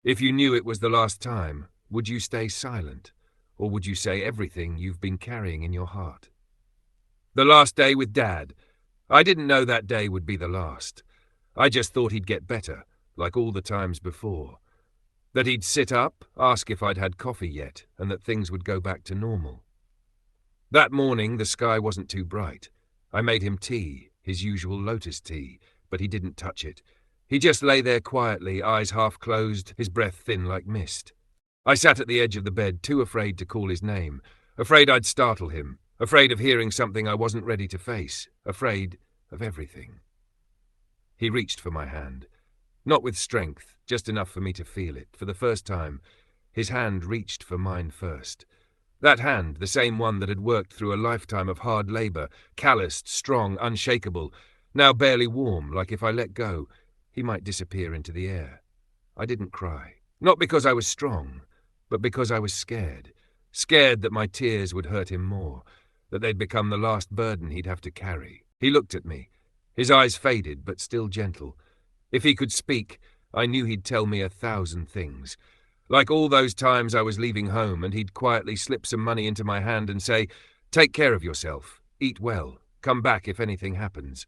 If you knew it was the last time, would you stay silent? Or would you say everything you've been carrying in your heart? The last day with Dad. I didn't know that day would be the last. I just thought he'd get better, like all the times before. That he'd sit up, ask if I'd had coffee yet, and that things would go back to normal. That morning, the sky wasn't too bright. I made him tea, his usual lotus tea, but he didn't touch it. He just lay there quietly, eyes half closed, his breath thin like mist. I sat at the edge of the bed, too afraid to call his name, afraid I'd startle him, afraid of hearing something I wasn't ready to face, afraid of everything. He reached for my hand. Not with strength, just enough for me to feel it. For the first time, his hand reached for mine first. That hand, the same one that had worked through a lifetime of hard labor, calloused, strong, unshakable, now barely warm, like if I let go, he might disappear into the air. I didn't cry. Not because I was strong, but because I was scared. Scared that my tears would hurt him more, that they'd become the last burden he'd have to carry. He looked at me. His eyes faded, but still gentle. If he could speak, I knew he'd tell me 1,000 things. Like all those times I was leaving home and he'd quietly slip some money into my hand and say, "Take care of yourself, eat well, come back if anything happens."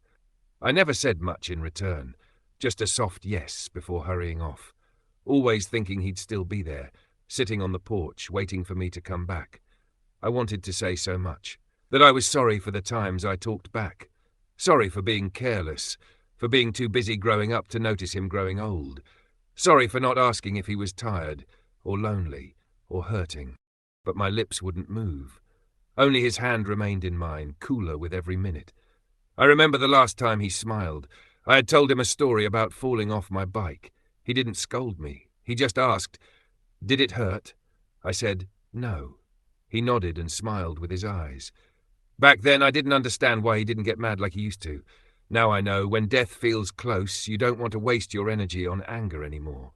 I never said much in return, just a soft yes before hurrying off, always thinking he'd still be there, sitting on the porch, waiting for me to come back. I wanted to say so much, that I was sorry for the times I talked back, sorry for being careless, for being too busy growing up to notice him growing old, sorry for not asking if he was tired, or lonely, or hurting. But my lips wouldn't move. Only his hand remained in mine, cooler with every minute. I remember the last time he smiled. I had told him a story about falling off my bike. He didn't scold me. He just asked, "Did it hurt?" I said, "No." He nodded and smiled with his eyes. Back then, I didn't understand why he didn't get mad like he used to. Now I know, when death feels close, you don't want to waste your energy on anger anymore.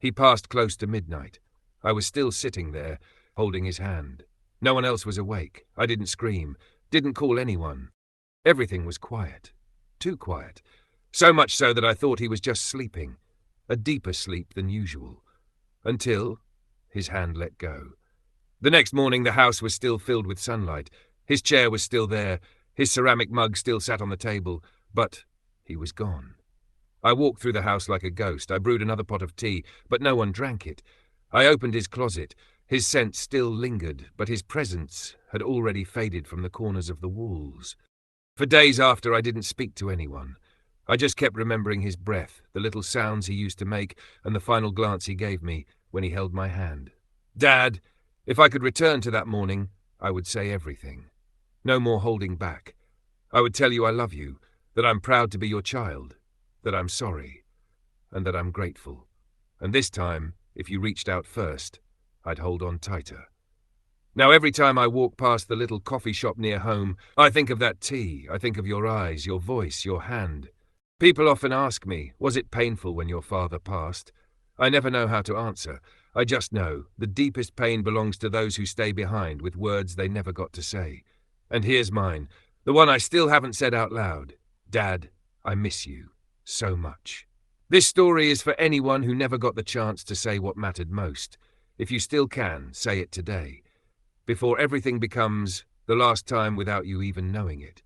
He passed close to midnight. I was still sitting there, holding his hand. No one else was awake. I didn't scream, didn't call anyone. Everything was quiet. Too quiet. So much so that I thought he was just sleeping, a deeper sleep than usual. Until his hand let go. The next morning the house was still filled with sunlight. His chair was still there. His ceramic mug still sat on the table. But he was gone. I walked through the house like a ghost. I brewed another pot of tea, but no one drank it. I opened his closet. His scent still lingered, but his presence had already faded from the corners of the walls. For days after, I didn't speak to anyone. I just kept remembering his breath, the little sounds he used to make, and the final glance he gave me when he held my hand. Dad, if I could return to that morning, I would say everything. No more holding back. I would tell you I love you, that I'm proud to be your child, that I'm sorry, and that I'm grateful. And this time, if you reached out first, I'd hold on tighter. Now every time I walk past the little coffee shop near home, I think of that tea, I think of your eyes, your voice, your hand. People often ask me, was it painful when your father passed? I never know how to answer. I just know the deepest pain belongs to those who stay behind with words they never got to say. And here's mine, the one I still haven't said out loud. Dad, I miss you so much. This story is for anyone who never got the chance to say what mattered most. If you still can, say it today, before everything becomes the last time without you even knowing it.